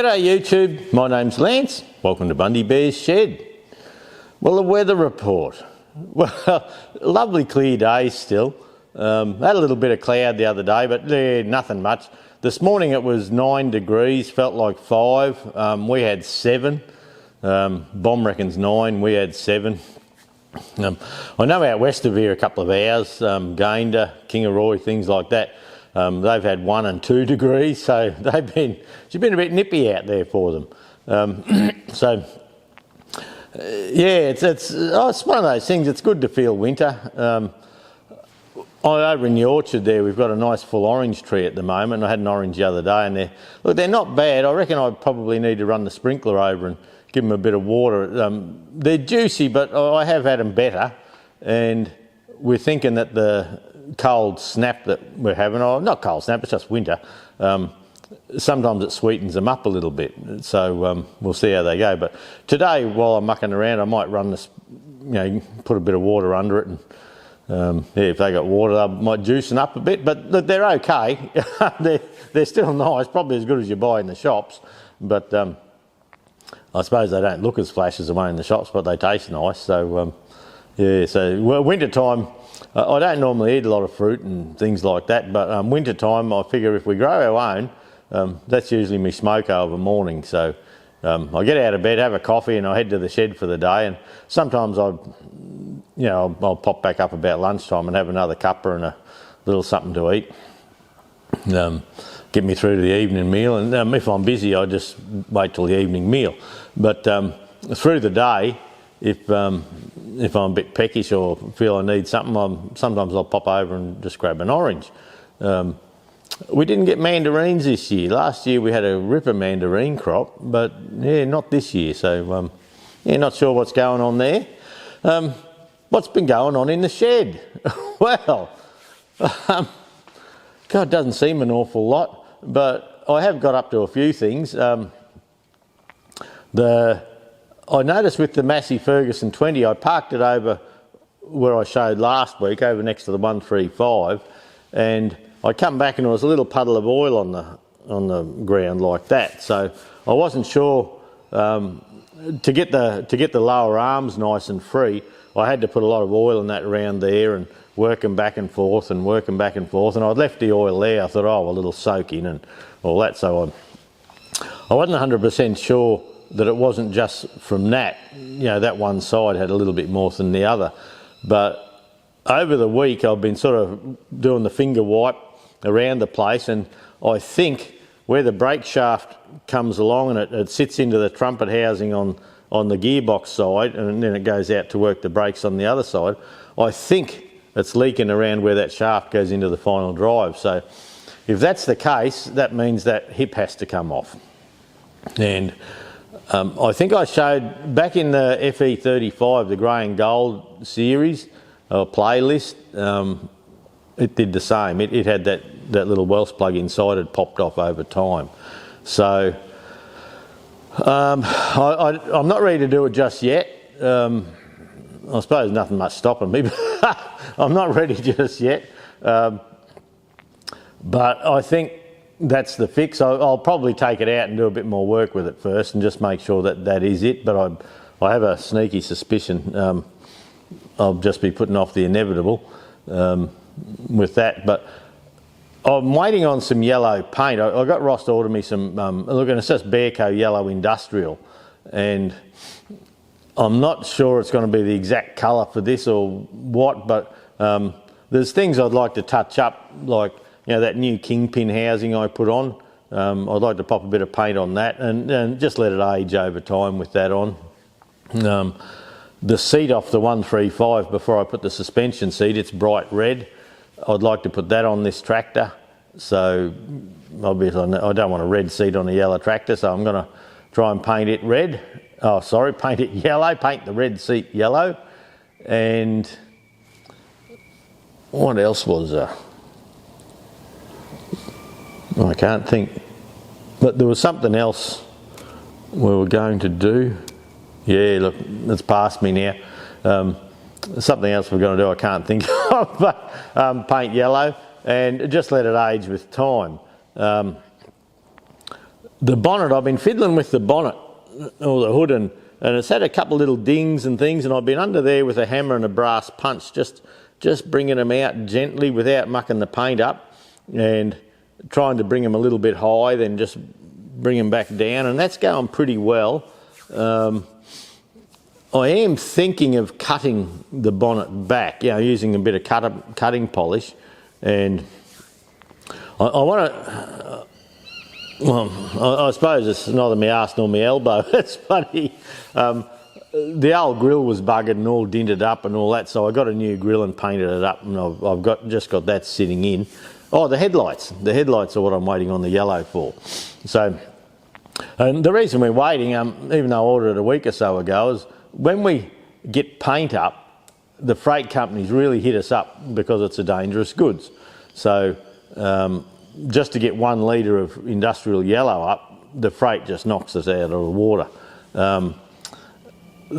G'day YouTube, my name's Lance. Welcome to Bundy Bear's Shed. Well, the weather report. Well, lovely clear day still. Had a little bit of cloud the other day, but nothing much. This morning it was 9 degrees, felt like 5. We had 7. Bomb reckons 9, we had 7. I know out west of here a couple of hours, Gayndah, Kingaroy, things like that. They've had 1 and 2 degrees, so it's been a bit nippy out there for them. It's one of those things. It's good to feel winter. Over in the orchard there, we've got a nice full orange tree at the moment. I had an orange the other day, and they're not bad. I reckon I probably need to run the sprinkler over and give them a bit of water. They're juicy, but I have had them better, and we're thinking that the cold snap that we're having, not cold snap, it's just winter, sometimes it sweetens them up a little bit, so we'll see how they go. But today, while I'm mucking around, I might run this, put a bit of water under it, and if they got water, they might juicen up a bit, but they're okay. they're still nice, probably as good as you buy in the shops, but I suppose they don't look as flash as the one in the shops, but they taste nice. So winter time, I don't normally eat a lot of fruit and things like that, but winter time, I figure if we grow our own, that's usually me smoke over morning. So I get out of bed, have a coffee, and I head to the shed for the day. And sometimes I'll pop back up about lunchtime and have another cuppa and a little something to eat. Get me through to the evening meal, and if I'm busy, I just wait till the evening meal. But through the day, if I'm a bit peckish or feel I need something, sometimes I'll pop over and just grab an orange. We didn't get mandarins this year. Last year we had a ripper mandarin crop, but not this year. So not sure what's going on there. What's been going on in the shed? Well, God, it doesn't seem an awful lot, but I have got up to a few things. I noticed with the Massey Ferguson 20, I parked it over where I showed last week, over next to the 135, and I come back and there was a little puddle of oil on the ground like that. So I wasn't sure, to get the lower arms nice and free, I had to put a lot of oil in that around there and work them back and forth, and I'd left the oil there. I thought, a little soak in and all that. So I wasn't 100% sure that it wasn't just from that, that one side had a little bit more than the other. But over the week I've been sort of doing the finger wipe around the place, and I think where the brake shaft comes along and it sits into the trumpet housing on the gearbox side, and then it goes out to work the brakes on the other side, I think it's leaking around where that shaft goes into the final drive. So if that's the case, that means that hip has to come off. And I think I showed back in the FE35, the grey and gold series playlist, it did the same. It had that little Welsh plug inside, it popped off over time. So I'm not ready to do it just yet. I suppose nothing much stopping me, but I'm not ready just yet. But I think that's the fix. I'll probably take it out and do a bit more work with it first and just make sure that is it. But I have a sneaky suspicion I'll just be putting off the inevitable with that. But I'm waiting on some yellow paint. I got Ross to order me some, look, and it's just Bearco Yellow Industrial. And I'm not sure it's going to be the exact colour for this or what, but there's things I'd like to touch up, like that new kingpin housing I put on. I'd like to pop a bit of paint on that and just let it age over time with that on. The seat off the 135, before I put the suspension seat, it's bright red. I'd like to put that on this tractor. So obviously I don't want a red seat on a yellow tractor, so I'm going to try and paint it red. Paint it yellow, paint the red seat yellow. And what else was there? I can't think. But there was something else we were going to do. Yeah, look, it's past me now. Something else we're going to do I can't think of, but paint yellow and just let it age with time. the bonnet, I've been fiddling with the bonnet or the hood, and it's had a couple of little dings and things, and I've been under there with a hammer and a brass punch, just bringing them out gently without mucking the paint up, and trying to bring them a little bit high, then just bring them back down, and that's going pretty well. I am thinking of cutting the bonnet back, using a bit of cutting polish, and I want to. I suppose it's neither my arse nor my elbow. It's funny. The old grill was buggered and all dinted up and all that, so I got a new grill and painted it up, and I've just got that sitting in. Oh, the headlights. The headlights are what I'm waiting on the yellow for. So, and the reason we're waiting, even though I ordered it a week or so ago, is when we get paint up, the freight companies really hit us up because it's a dangerous goods. So, just to get 1 litre of industrial yellow up, the freight just knocks us out of the water.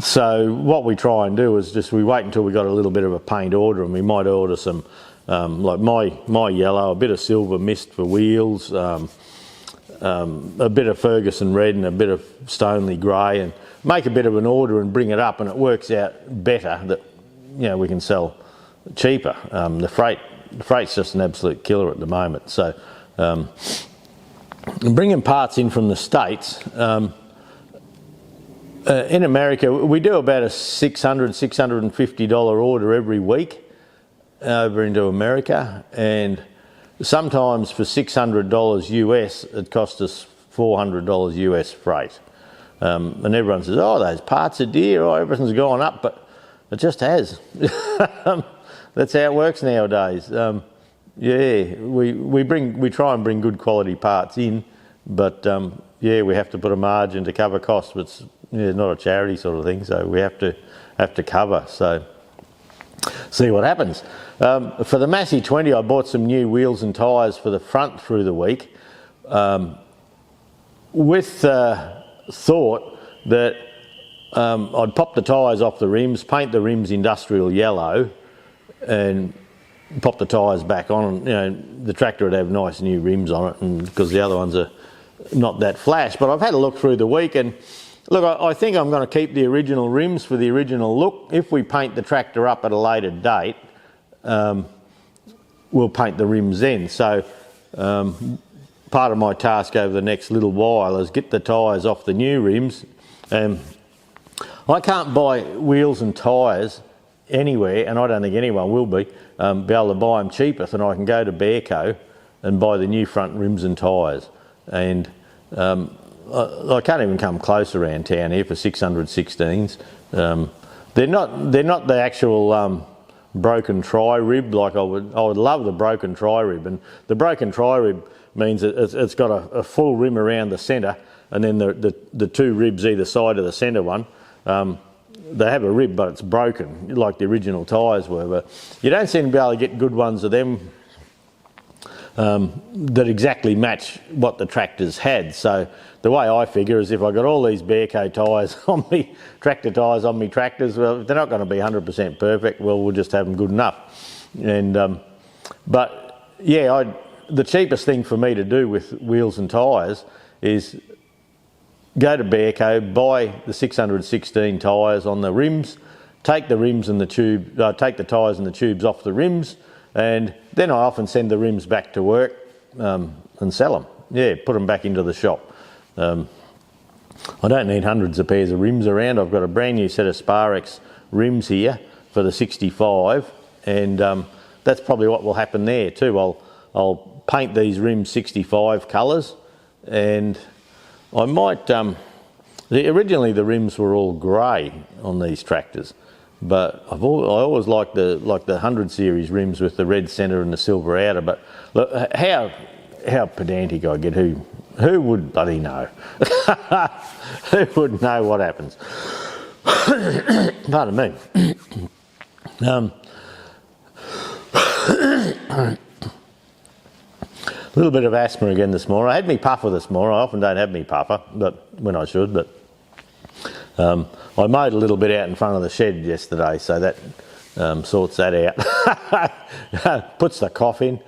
So what we try and do is we wait until we got a little bit of a paint order, and we might order some, like my yellow, a bit of silver mist for wheels, a bit of Ferguson red and a bit of Stoneleigh grey, and make a bit of an order and bring it up, and it works out better that we can sell cheaper. The freight's just an absolute killer at the moment. So bringing parts in from the States. In America, we do about a $650 order every week over into America, and sometimes for $600 US, it costs us $400 US freight. And everyone says, oh, those parts are dear, oh, everything's gone up, but it just has. That's how it works nowadays. We try and bring good quality parts in, but we have to put a margin to cover costs. But it's not a charity sort of thing, so we have to cover. So see what happens. For the Massey 20, I bought some new wheels and tyres for the front through the week, with thought that I'd pop the tyres off the rims, paint the rims industrial yellow, and pop the tyres back on. The tractor would have nice new rims on it, and because the other ones are not that flash. But I've had a look through the week, and look, I think I'm going to keep the original rims for the original look. If we paint the tractor up at a later date, we'll paint the rims then. So part of my task over the next little while is get the tyres off the new rims. I can't buy wheels and tyres anywhere, and I don't think anyone will be able to buy them cheaper than I can go to Bearco and buy the new front rims and tyres. And I can't even come close around town here for 616s. They're not the actual broken tri-rib. Like I would love the broken tri-rib, and the broken tri-rib means it's got a full rim around the centre, and then the two ribs either side of the centre one. They have a rib, but it's broken, like the original tyres were. But you don't seem to be able to get good ones of them that exactly match what the tractors had. So the way I figure is if I got all these Bearco tyres on me, tractor tyres on me tractors, well, they're not going to be 100% perfect. Well, we'll just have them good enough. And the cheapest thing for me to do with wheels and tyres is go to Bearco, buy the 616 tyres on the rims, take the rims and take the tyres and the tubes off the rims, and then I often send the rims back to work and sell them. Yeah, put them back into the shop. I don't need hundreds of pairs of rims around. I've got a brand new set of Sparex rims here for the 65, and that's probably what will happen there too. I'll paint these rims 65 colours, and I might. Originally the rims were all grey on these tractors, but I always liked the 100 series rims with the red centre and the silver outer. But look, how pedantic I get. Who would bloody know? Who would know what happens? Pardon me. A little bit of asthma again this morning. I had me puffer this morning. I often don't have me puffer, but when I should. But I mowed a little bit out in front of the shed yesterday, so that sorts that out. Puts the cough in.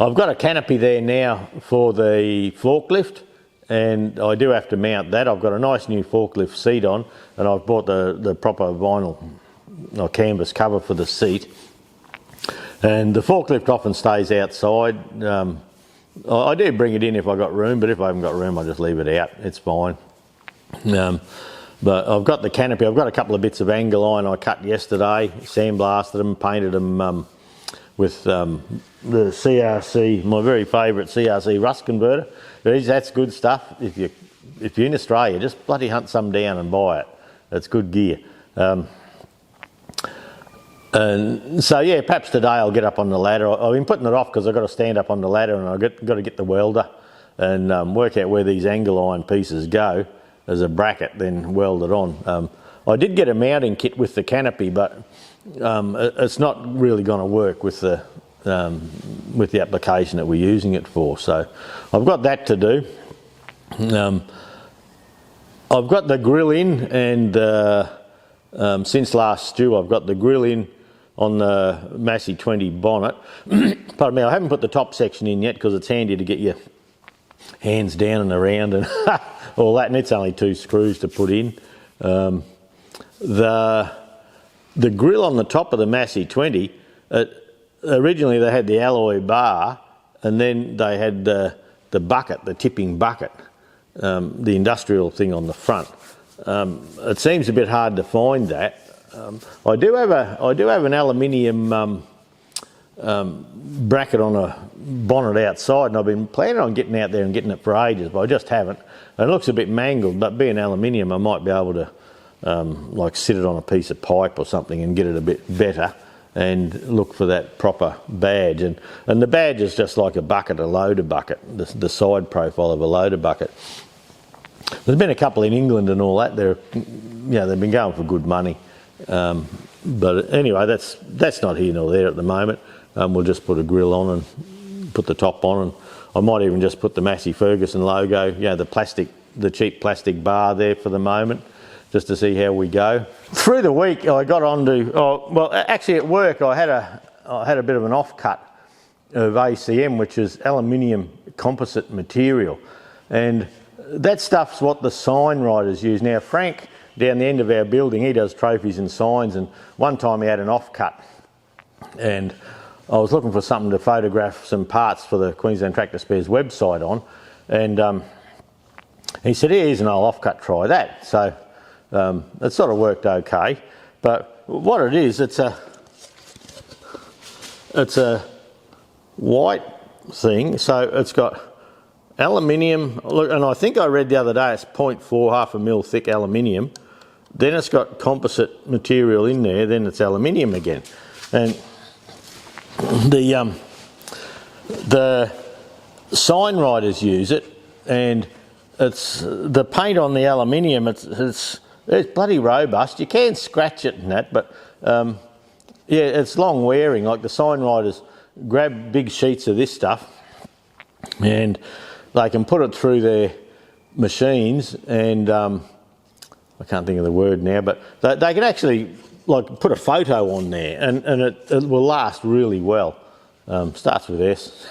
I've got a canopy there now for the forklift, and I do have to mount that. I've got a nice new forklift seat on, and I've bought the proper vinyl or canvas cover for the seat. And the forklift often stays outside. I do bring it in if I've got room, but if I haven't got room, I just leave it out. It's fine. But I've got the canopy. I've got a couple of bits of angle iron I cut yesterday, sandblasted them, painted them with the CRC, my very favourite CRC rust converter. That's good stuff. If you're in Australia, just bloody hunt some down and buy it. It's good gear. And so yeah, perhaps today I'll get up on the ladder. I've been putting it off because I've got to stand up on the ladder, and I've got to get the welder and work out where these angle iron pieces go as a bracket, then weld it on. I did get a mounting kit with the canopy, but it's not really going to work with the application that we're using it for. So I've got that to do. I've got the grill in, and since last stew I've got the grill in on the Massey 20 bonnet. Pardon me, I haven't put the top section in yet because it's handy to get your hands down and around and all that, and it's only 2 screws to put in. The grill on the top of the Massey 20, originally they had the alloy bar, and then they had the bucket, the tipping bucket, the industrial thing on the front. It seems a bit hard to find that. I do have an aluminium bracket on a bonnet outside, and I've been planning on getting out there and getting it for ages, but I just haven't. And it looks a bit mangled, but being aluminium, I might be able to like sit it on a piece of pipe or something and get it a bit better, and look for that proper badge. And the badge is just like a bucket, a loader bucket, the side profile of a loader bucket. There's been a couple in England and all that. They've been going for good money. But anyway, that's not here nor there at the moment. We'll just put a grill on and put the top on, and I might even just put the Massey Ferguson logo, the cheap plastic bar there for the moment, just to see how we go. Through the week, I got on to, actually at work I had a bit of an offcut of ACM, which is aluminium composite material, and that stuff's what the sign writers use. Now Frank, down the end of our building, he does trophies and signs, and one time he had an offcut, and I was looking for something to photograph some parts for the Queensland Tractor Spares website on, and he said, here's an old offcut, try that. So it sort of worked okay, but what it is, it's a white thing, so it's got aluminium, look, and I think I read the other day it's 0.4, half a mil thick aluminium. Then it's got composite material in there, then it's aluminium again. And the sign writers use it, and it's the paint on the aluminium, it's bloody robust. You can scratch it and that, but yeah, it's long wearing. Like the sign writers grab big sheets of this stuff and they can put it through their machines, and I can't think of the word now, but they can actually like put a photo on there, and it will last really well. Starts with S.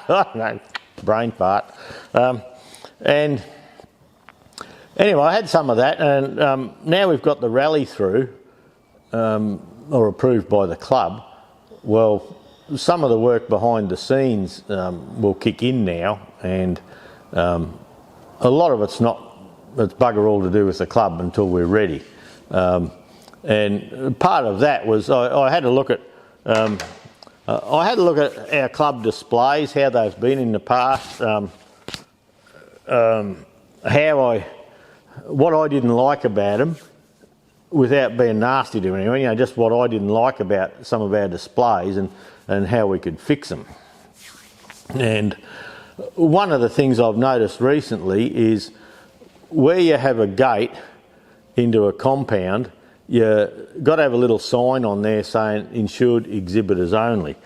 No, brain fart. And anyway, I had some of that, and now we've got the rally through, or approved by the club. Well, some of the work behind the scenes will kick in now, and a lot of it's bugger all to do with the club until we're ready. And part of that was I had a look at our club displays, how they've been in the past, what I didn't like about them, without being nasty to anyone, just what I didn't like about some of our displays and how we could fix them. And one of the things I've noticed recently is where you have a gate into a compound, you got to have a little sign on there saying insured exhibitors only,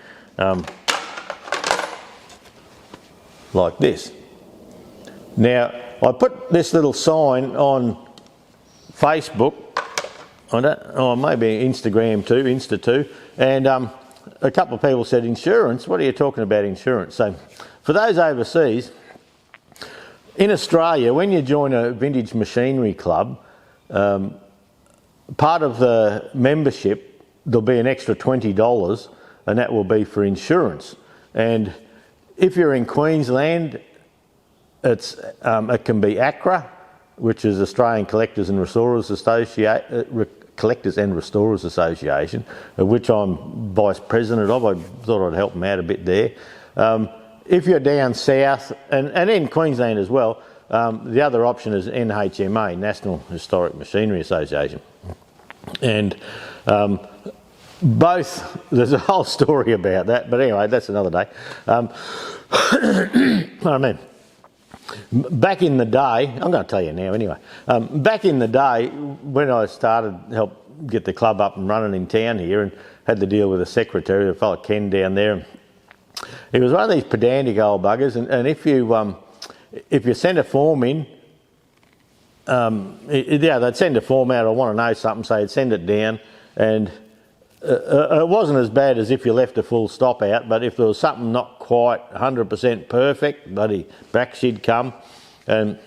like this. Now I put this little sign on Facebook, maybe Instagram too, Insta too, and a couple of people said, insurance? What are you talking about insurance? So for those overseas, in Australia, when you join a vintage machinery club, part of the membership, there'll be an extra $20, and that will be for insurance. And if you're in Queensland, it can be ACRA, which is Australian Collectors and Restorers Association, of which I'm vice president of. I thought I'd help them out a bit there. If you're down south, and in Queensland as well, the other option is NHMA, National Historic Machinery Association. And both, there's a whole story about that, but anyway, that's another day. I mean, back in the day, I'm going to tell you now anyway, back in the day when I started help get the club up and running in town here and had to deal with a secretary, a fellow Ken down there, he was one of these pedantic old buggers, and if you send a form in, they'd send a form out, I want to know something, so he'd send it down, and it wasn't as bad as if you left a full stop out, but if there was something not quite 100% perfect, bloody back she'd come. And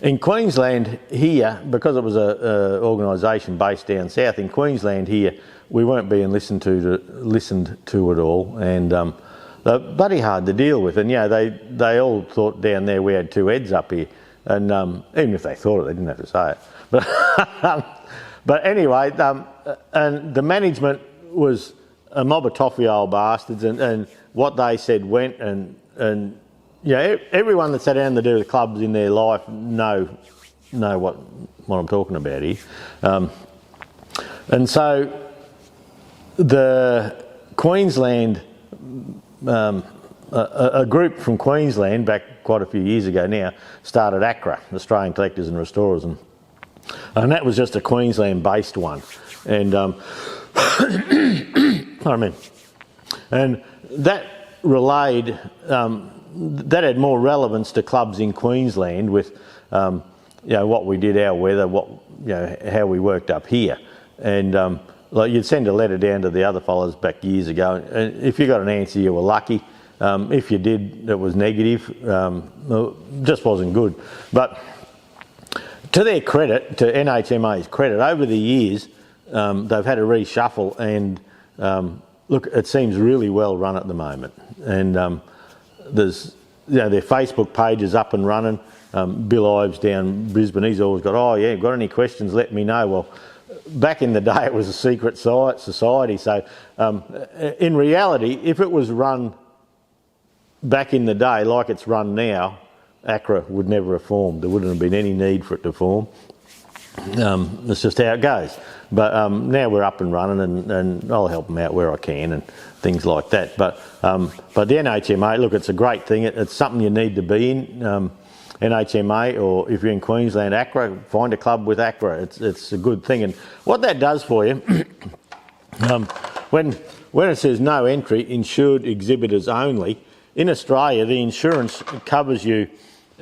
in Queensland here, because it was an organisation based down south, in Queensland here, we weren't being listened to at all, and they're bloody hard to deal with. And yeah, they all thought down there we had two heads up here, and even if they thought it, they didn't have to say it. But anyway, and the management was a mob of toffee old bastards, and what they said went, and yeah, everyone that's had anything to do with clubs in their life know what I'm talking about here. And so the Queensland, a group from Queensland back quite a few years ago now started ACRA, Australian Collectors and Restorers, and that was just a Queensland-based one, and and that relayed, that had more relevance to clubs in Queensland with, what we did, our weather, how we worked up here, and like you'd send a letter down to the other fellas back years ago, and if you got an answer, you were lucky. If you did, it was negative. Just wasn't good, but. To their credit, to NHMA's credit, over the years they've had a reshuffle, and look, it seems really well run at the moment. And there's, their Facebook page is up and running. Bill Ives down Brisbane, he's always got, got any questions, let me know. Well, back in the day it was a secret society, so in reality, if it was run back in the day like it's run now, ACRA would never have formed. There wouldn't have been any need for it to form. That's just how it goes. But now we're up and running, and I'll help them out where I can and things like that. But the NHMA, look, it's a great thing. It's something you need to be in. NHMA, or if you're in Queensland, ACRA, find a club with ACRA. It's a good thing. And what that does for you, when it says no entry, insured exhibitors only, in Australia, the insurance covers you,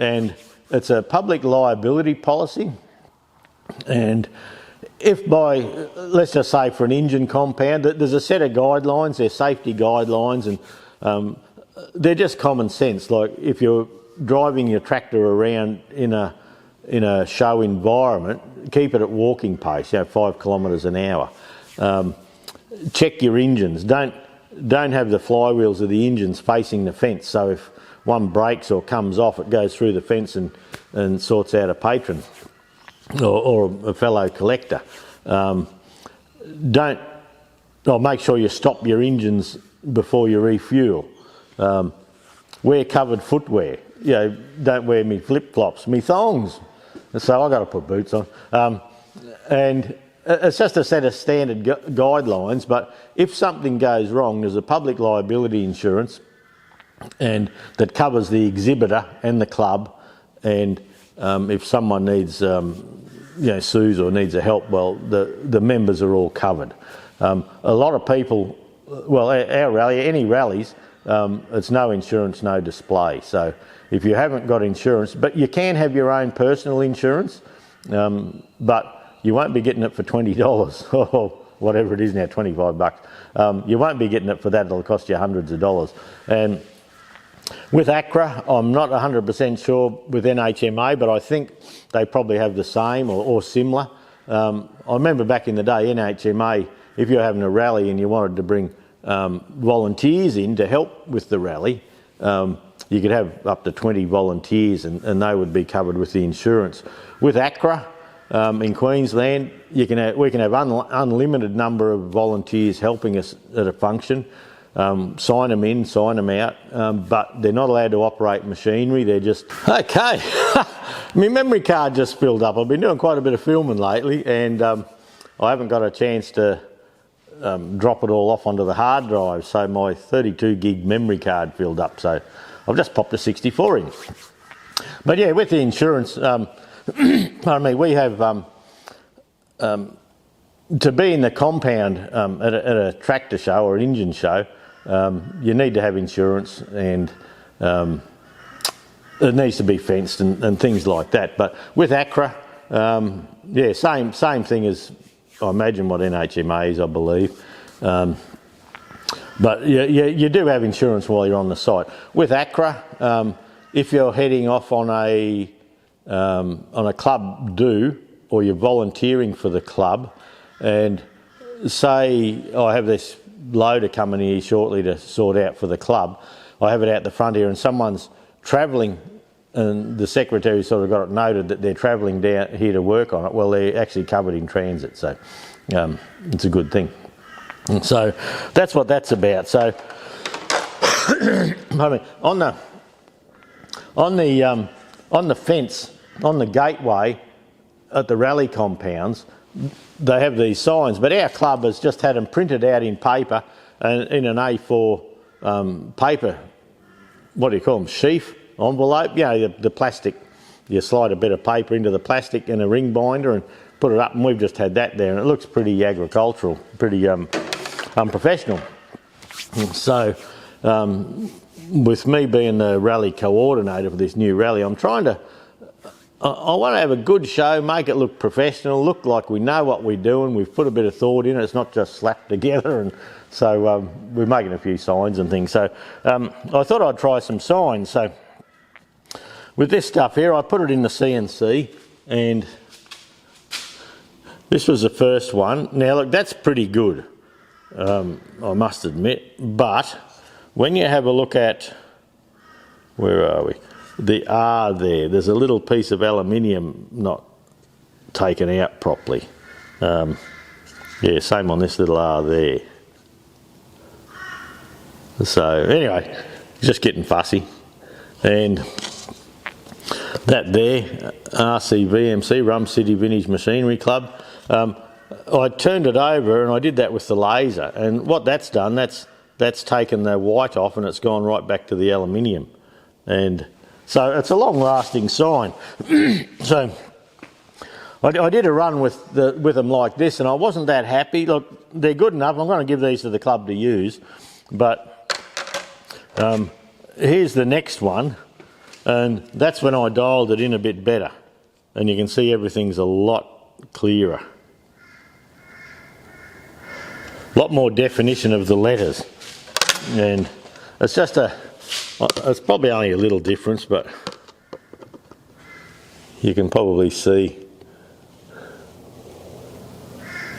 and it's a public liability policy. And if let's just say for an engine compound, there's a set of guidelines, they're safety guidelines, and they're just common sense. Like if you're driving your tractor around in a show environment, keep it at walking pace, 5 kilometres an hour. Check your engines. Don't have the flywheels of the engines facing the fence, so if one breaks or comes off, it goes through the fence and sorts out a patron or a fellow collector. Make sure you stop your engines before you refuel. Wear covered footwear. Don't wear me flip-flops, me thongs. So I've got to put boots on. And it's just a set of standard guidelines, but if something goes wrong, there's a public liability insurance and that covers the exhibitor and the club, and if someone needs sues or needs a help, well, the members are all covered. A lot of people, well, our rally, any rallies, it's no insurance, no display. So if you haven't got insurance, but you can have your own personal insurance, but you won't be getting it for $20. whatever it is now, 25 bucks. You won't be getting it for that. It'll cost you hundreds of dollars. And with Accra, I'm not 100% sure with NHMA, but I think they probably have the same or similar. I remember back in the day, NHMA, if you're having a rally and you wanted to bring volunteers in to help with the rally, you could have up to 20 volunteers and they would be covered with the insurance. With Accra in Queensland, we can have unlimited number of volunteers helping us at a function. Sign them in, sign them out, but they're not allowed to operate machinery. They're just... Okay, my memory card just filled up. I've been doing quite a bit of filming lately and I haven't got a chance to drop it all off onto the hard drive, so my 32 gig memory card filled up, so I've just popped a 64 in. But yeah, with the insurance, pardon me, we have to be in the compound at a tractor show or an engine show, you need to have insurance, and it needs to be fenced and things like that. But with Accra, yeah, same thing as I imagine what NHMA is, I believe. But you do have insurance while you're on the site. With Accra, if you're heading off on a club do, or you're volunteering for the club, and say I have this loader coming here shortly to sort out for the club, I have it out the front here and someone's travelling and the secretary sort of got it noted that they're travelling down here to work on it, well, they're actually covered in transit, so it's a good thing. And so that's what that's about. So pardon me, on the fence, on the gateway at the rally compounds, they have these signs, but our club has just had them printed out in paper and in an A4 paper, what do you call them, sheath, envelope, you know, the plastic, you slide a bit of paper into the plastic and a ring binder and put it up, and we've just had that there and it looks pretty agricultural, pretty unprofessional. So with me being the rally coordinator for this new rally, I'm trying to, I want to have a good show, make it look professional, look like we know what we're doing, we've put a bit of thought in it, it's not just slapped together, and so we're making a few signs and things. So I thought I'd try some signs. So with this stuff here, I put it in the CNC, and this was the first one. Now look, that's pretty good, I must admit, but when you have a look at, where are we? The R there's a little piece of aluminium not taken out properly. Yeah, same on this little R there. So anyway, just getting fussy. And that there, RCVMC, Rum City Vintage Machinery Club, I turned it over and I did that with the laser, and what that's done, that's taken the white off and it's gone right back to the aluminium. And so it's a long-lasting sign. So I did a run with them like this, and I wasn't that happy. Look, they're good enough. I'm going to give these to the club to use, but here's the next one, and that's when I dialed it in a bit better, and you can see everything's a lot clearer. A lot more definition of the letters, and it's just it's probably only a little difference, but you can probably see,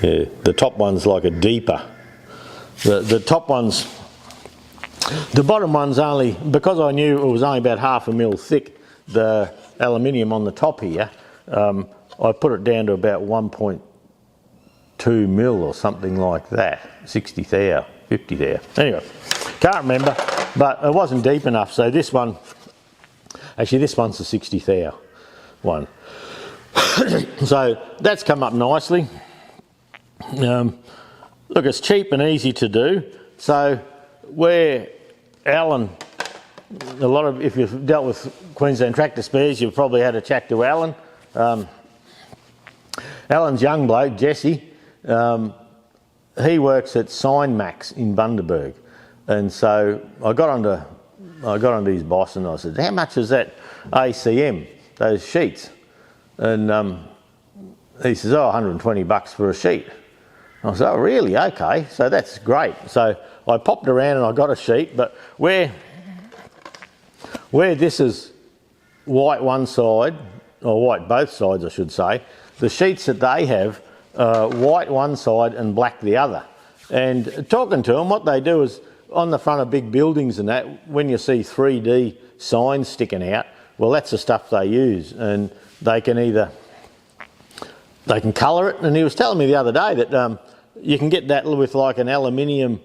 yeah, the top one's like a deeper. The top one's, the bottom one's only, because I knew it was only about 1/2 mil thick, the aluminium on the top here, I put it down to about 1.2 mil or something like that, 60 thou, 50 thou. Anyway, can't remember. But it wasn't deep enough, so this one, actually this one's the 60 thou one. So that's come up nicely. Look, it's cheap and easy to do. So where Alan, if you've dealt with Queensland Tractor Spares, you've probably had a chat to Alan. Alan's young bloke, Jesse, he works at Signmax in Bundaberg. And so I got onto his boss and I said, how much is that ACM, those sheets? And he says, oh, 120 bucks for a sheet. I said, oh really? Okay, so that's great. So I popped around and I got a sheet, but where this is white one side, or white both sides I should say, the sheets that they have white one side and black the other. And talking to them, what they do is on the front of big buildings and that, when you see 3D signs sticking out, well that's the stuff they use, and they can colour it. And he was telling me the other day that you can get that with like an aluminium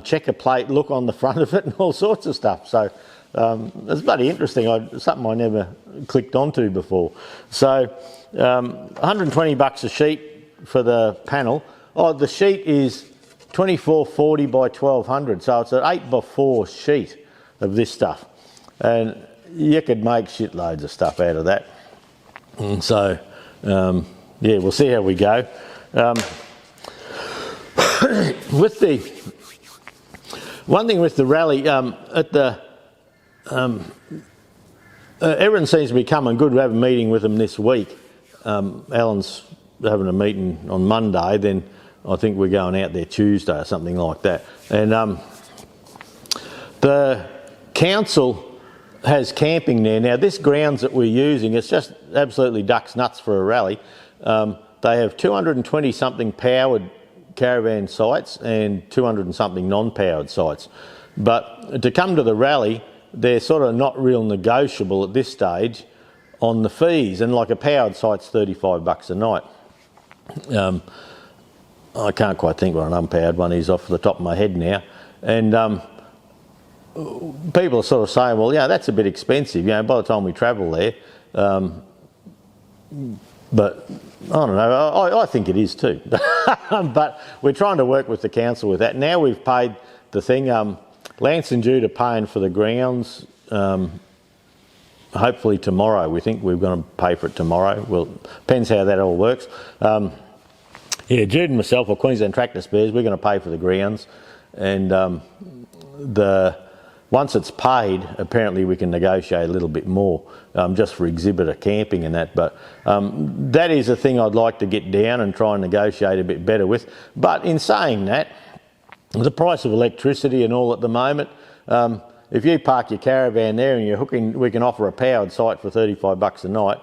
checker plate look on the front of it and all sorts of stuff. So it's bloody interesting, something I never clicked onto before. So $120 a sheet for the panel. Oh, the sheet is 2440 by 1200, so it's an 8x4 sheet of this stuff. And you could make shitloads of stuff out of that. And so, yeah, we'll see how we go. With the one thing with the rally, at the everyone seems to be coming good. We have a meeting with them this week. Alan's having a meeting on Monday, then I think we're going out there Tuesday or something like that. And the council has camping there. Now this grounds that we're using, it's just absolutely ducks nuts for a rally. They have 220 something powered caravan sites and 200 and something non-powered sites. But to come to the rally, they're sort of not real negotiable at this stage on the fees, and like a powered site's $35 a night. I can't quite think what an unpowered one is off the top of my head now. And people are sort of saying, well, yeah, that's a bit expensive, you know, by the time we travel there. But I don't know, I think it is too. But we're trying to work with the council with that. Now we've paid the thing, Lance and Jude are paying for the grounds, hopefully tomorrow. We think we're going to pay for it tomorrow. Well, depends how that all works. Yeah, Jude and myself, or Queensland Tractor Spares, we're going to pay for the grounds. And once it's paid, apparently we can negotiate a little bit more, just for exhibitor camping and that. But that is a thing I'd like to get down and try and negotiate a bit better with. But in saying that, the price of electricity and all at the moment, if you park your caravan there and you're hooking, we can offer a powered site for $35 a night.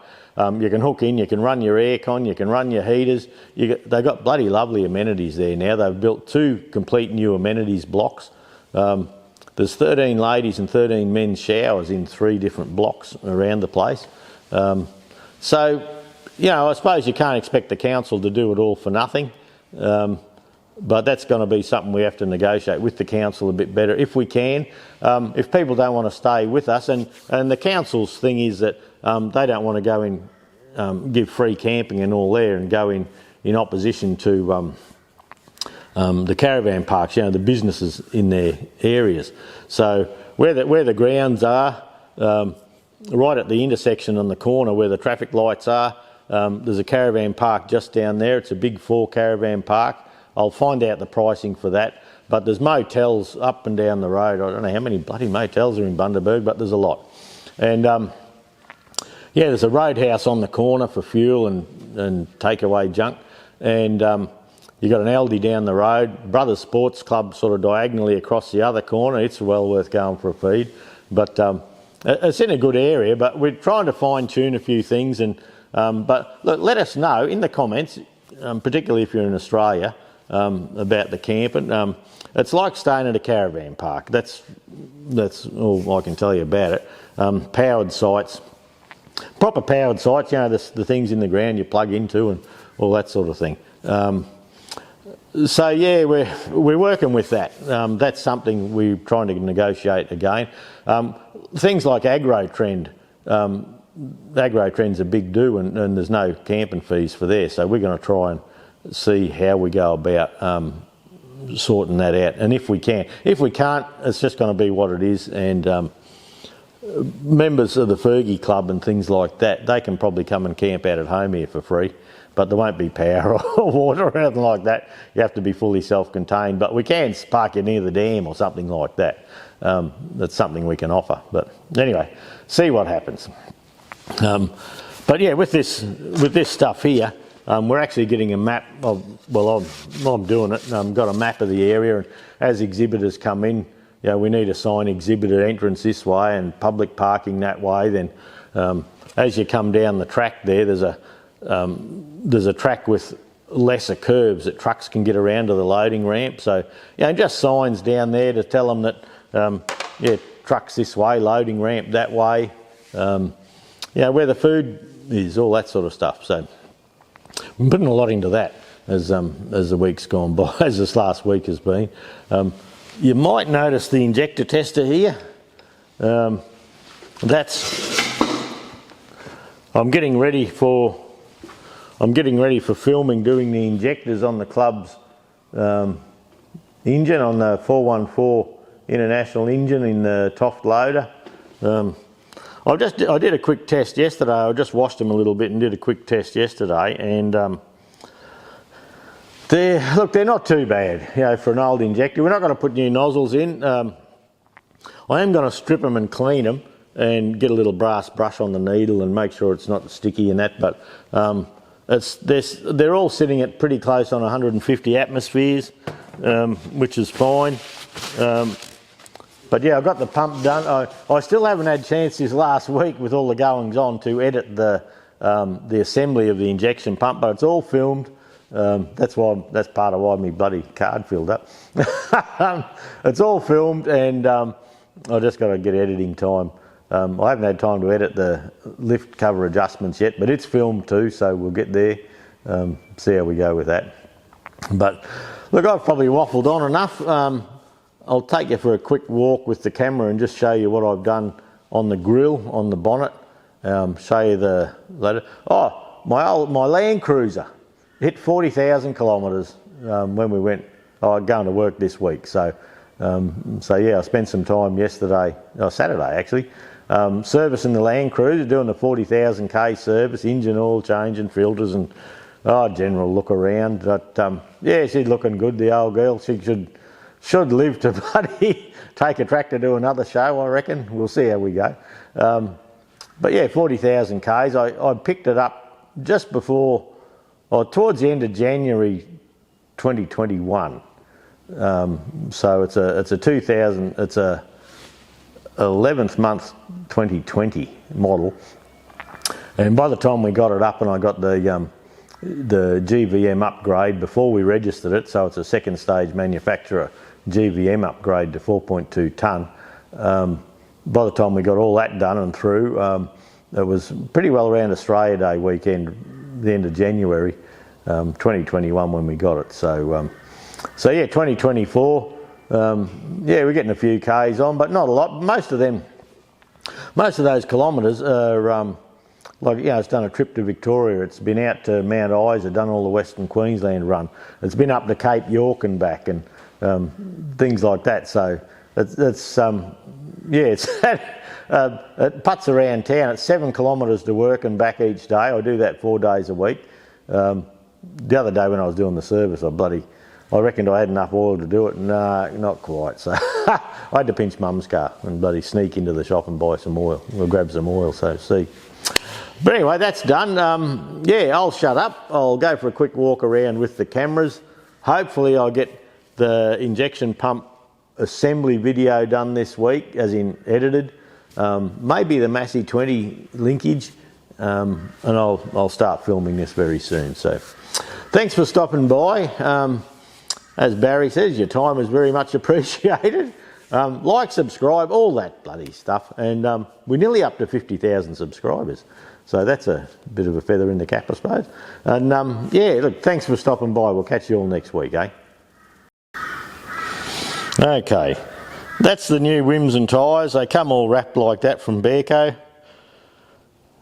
You can hook in, you can run your aircon, you can run your heaters. They've got bloody lovely amenities there now. They've built 2 complete new amenities blocks. There's 13 ladies and 13 men's showers in 3 different blocks around the place. So, you know, I suppose you can't expect the council to do it all for nothing. But that's going to be something we have to negotiate with the council a bit better if we can. If people don't want to stay with us, and the council's thing is that they don't want to go in, give free camping and all there, and go in opposition to the caravan parks, you know, the businesses in their areas. So where the grounds are, right at the intersection on the corner where the traffic lights are, there's a caravan park just down there. It's a big 4 caravan park. I'll find out the pricing for that. But there's motels up and down the road. I don't know how many bloody motels are in Bundaberg, but there's a lot. And yeah, there's a roadhouse on the corner for fuel and takeaway junk. And you've got an Aldi down the road. Brothers Sports Club sort of diagonally across the other corner. It's well worth going for a feed. But it's in a good area, but we're trying to fine tune a few things. And but look, let us know in the comments, particularly if you're in Australia, about the camping. It's like staying at a caravan park. That's all I can tell you about it. Powered sites, proper powered sites, you know, the things in the ground you plug into and all that sort of thing. So yeah, we're working with that. That's something we're trying to negotiate again. Things like AgroTrend. AgroTrend's a big do, and there's no camping fees for there. So we're going to try and see how we go about sorting that out. And if we can, if we can't, it's just going to be what it is. And members of the Fergie Club and things like that, they can probably come and camp out at home here for free. But there won't be power or water or anything like that. You have to be fully self-contained. But we can park you near the dam or something like that. That's something we can offer. But anyway, see what happens. But yeah, with this stuff here, we're actually getting a map of, well, I'm doing it, got a map of the area, and as exhibitors come in, we need to sign exhibitor entrance this way and public parking that way. Then as you come down the track there, there's a track with lesser curbs that trucks can get around to the loading ramp. So, just signs down there to tell them that, trucks this way, loading ramp that way, where the food is, all that sort of stuff. So I'm putting a lot into that as the week's gone by, as this last week has been. You might notice the injector tester here. I'm getting ready for filming, doing the injectors on the club's engine, on the 414 International engine in the Toft loader. I did a quick test yesterday. I just washed them a little bit and did a quick test yesterday, and they're not too bad, for an old injector. We're not going to put new nozzles in. I am going to strip them and clean them and get a little brass brush on the needle and make sure it's not sticky and that. But they're all sitting at pretty close on 150 atmospheres, which is fine. But I've got the pump done. I still haven't had a chance this last week with all the goings on to edit the assembly of the injection pump, but it's all filmed. That's part of why my bloody card filled up. It's all filmed, and I just got to get editing time. I haven't had time to edit the lift cover adjustments yet, but it's filmed too, so we'll get there. See how we go with that. But look, I've probably waffled on enough. I'll take you for a quick walk with the camera and just show you what I've done on the grille, on the bonnet. Show you the later. Oh, my Land Cruiser hit 40,000 kilometres when we went going to work this week. So I spent some time yesterday, Saturday actually, servicing the Land Cruiser, doing the 40,000k service, engine oil change and filters, and general look around. But she's looking good, the old girl. She should live to bloody take a tractor to another show, I reckon. We'll see how we go. But 40,000 Ks. I picked it up just before, towards the end of January 2021. So it's a 11th month 2020 model. And by the time we got it up and I got the GVM upgrade before we registered it, so it's a second stage manufacturer GVM upgrade to 4.2 tonne. By the time we got all that done and through, it was pretty well around Australia Day weekend, the end of January 2021 when we got it. So 2024, we're getting a few Ks on, but not a lot. Most of those kilometres are it's done a trip to Victoria. It's been out to Mount Isa, done all the Western Queensland run. It's been up to Cape York and back, and things like that. So it puts around town. It's 7 kilometres to work and back each day. I do that 4 days a week. The other day when I was doing the service, I reckoned I had enough oil to do it. No, not quite. So I had to pinch Mum's car and bloody sneak into the shop and buy some oil. We'll grab some oil, so see. But anyway, that's done. I'll shut up. I'll go for a quick walk around with the cameras. Hopefully I'll get the injection pump assembly video done this week, as in edited. Maybe the Massey 20 linkage, and I'll start filming this very soon. So thanks for stopping by. As Barry says, your time is very much appreciated. Like, subscribe, all that bloody stuff. And we're nearly up to 50,000 subscribers. So that's a bit of a feather in the cap, I suppose. And look, thanks for stopping by. We'll catch you all next week, eh? Okay, that's the new rims and tyres. They come all wrapped like that from Bearco.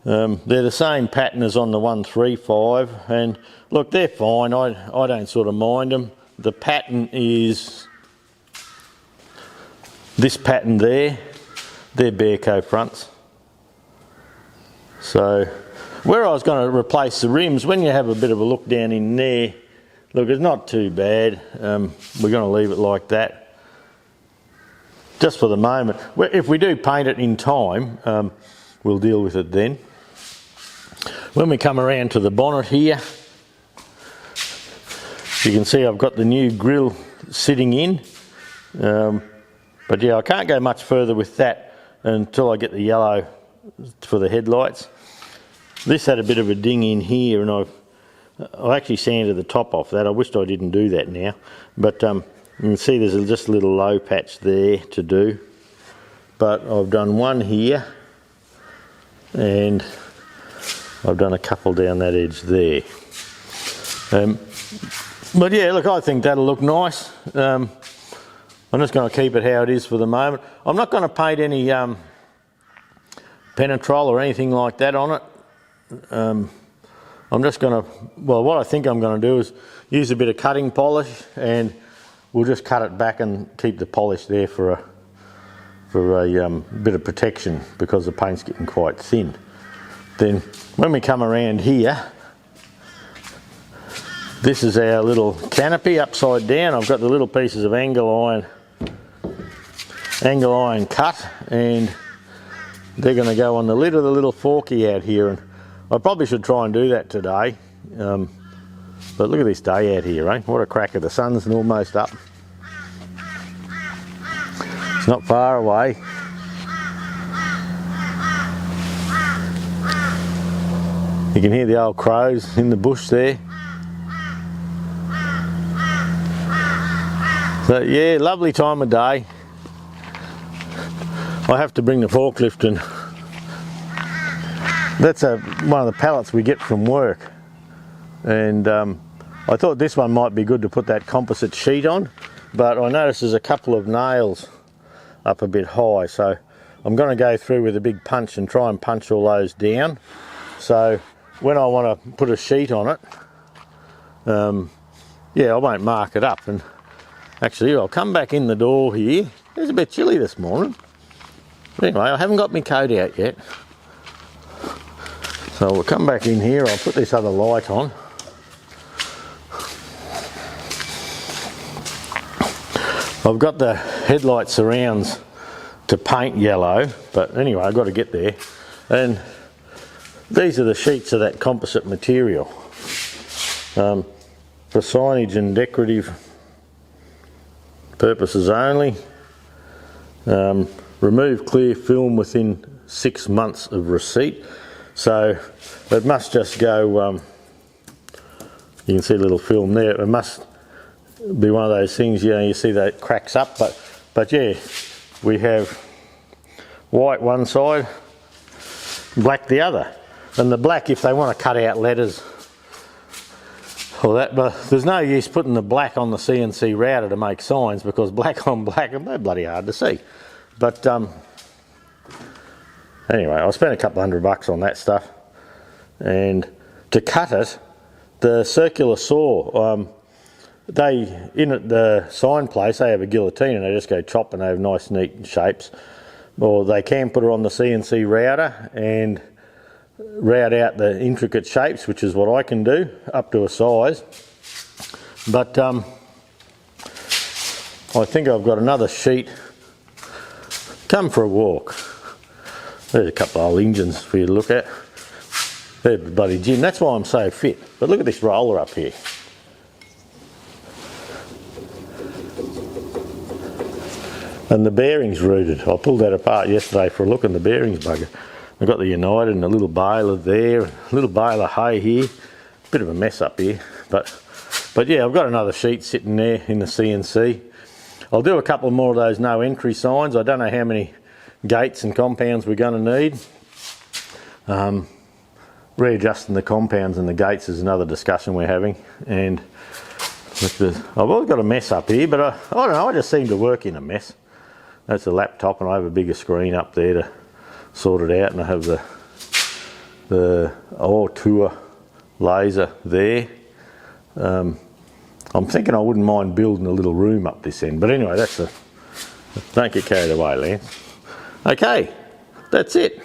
They're the same pattern as on the 135, and look, they're fine. I don't sort of mind them. The pattern is this pattern there. They're Bearco fronts. So where I was going to replace the rims, when you have a bit of a look down in there, look, it's not too bad. We're going to leave it like that just for the moment. If we do paint it in time, we'll deal with it then. When we come around to the bonnet here, You can see I've got the new grill sitting in, but yeah, I can't go much further with that until I get the yellow for the headlights. This had a bit of a ding in here, and I actually sanded the top off that. I wished I didn't do that now, but you can see there's just a little low patch there to do. But I've done one here, and I've done a couple down that edge there. But yeah, look, I think that'll look nice. I'm just going to keep it how it is for the moment. I'm not going to paint any penetrol or anything like that on it. I'm just going to, well, what I think I'm going to do is use a bit of cutting polish, and we'll just cut it back and keep the polish there for a bit of protection, because the paint's getting quite thin. Then when we come around here, this is our little canopy upside down. I've got the little pieces of angle iron cut, and they're going to go on the lid of the little forky out here. And I probably should try and do that today. But look at this day out here, eh? What a cracker. The sun's almost up. It's not far away. You can hear the old crows in the bush there. So yeah, lovely time of day. I have to bring the forklift, and that's one of the pallets we get from work. And I thought this one might be good to put that composite sheet on, but I noticed there's a couple of nails up a bit high, so I'm going to go through with a big punch and try and punch all those down. So when I want to put a sheet on it, yeah, I won't mark it up. And actually, I'll come back in the door here. It's a bit chilly this morning. Anyway, I haven't got my coat out yet. So we'll come back in here. I'll put this other light on. I've got the headlight surrounds to paint yellow, but anyway, I've got to get there. And these are the sheets of that composite material. For signage and decorative purposes only. Remove clear film within 6 months of receipt. So it must just go, you can see a little film there. It must be one of those things, you know, you see that it cracks up, but yeah, we have white one side, black the other. And the black, if they want to cut out letters or that, but there's no use putting the black on the CNC router to make signs, because black on black, they're bloody hard to see. But anyway, I spent a couple $100 on that stuff. And to cut it, the circular saw, in at the sign place, they have a guillotine and they just go chop, and they have nice neat shapes. Or they can put it on the CNC router and route out the intricate shapes, which is what I can do, up to a size. But I think I've got another sheet. Come for a walk. There's a couple of old engines for you to look at. There's the bloody gym. That's why I'm so fit. But look at this roller up here. And the bearing's rooted. I pulled that apart yesterday for a look, and the bearing's bugger. I've got the United and a little baler there, a little baler hay here. Bit of a mess up here. But yeah, I've got another sheet sitting there in the CNC. I'll do a couple more of those no entry signs. I don't know how many gates and compounds we're going to need. Readjusting the compounds and the gates is another discussion we're having. And I've always got a mess up here, but I don't know, I just seem to work in a mess. That's a laptop, and I have a bigger screen up there to sort it out, and I have the Tour laser there. I'm thinking I wouldn't mind building a little room up this end, but anyway, don't get carried away, Lance. Okay, that's it.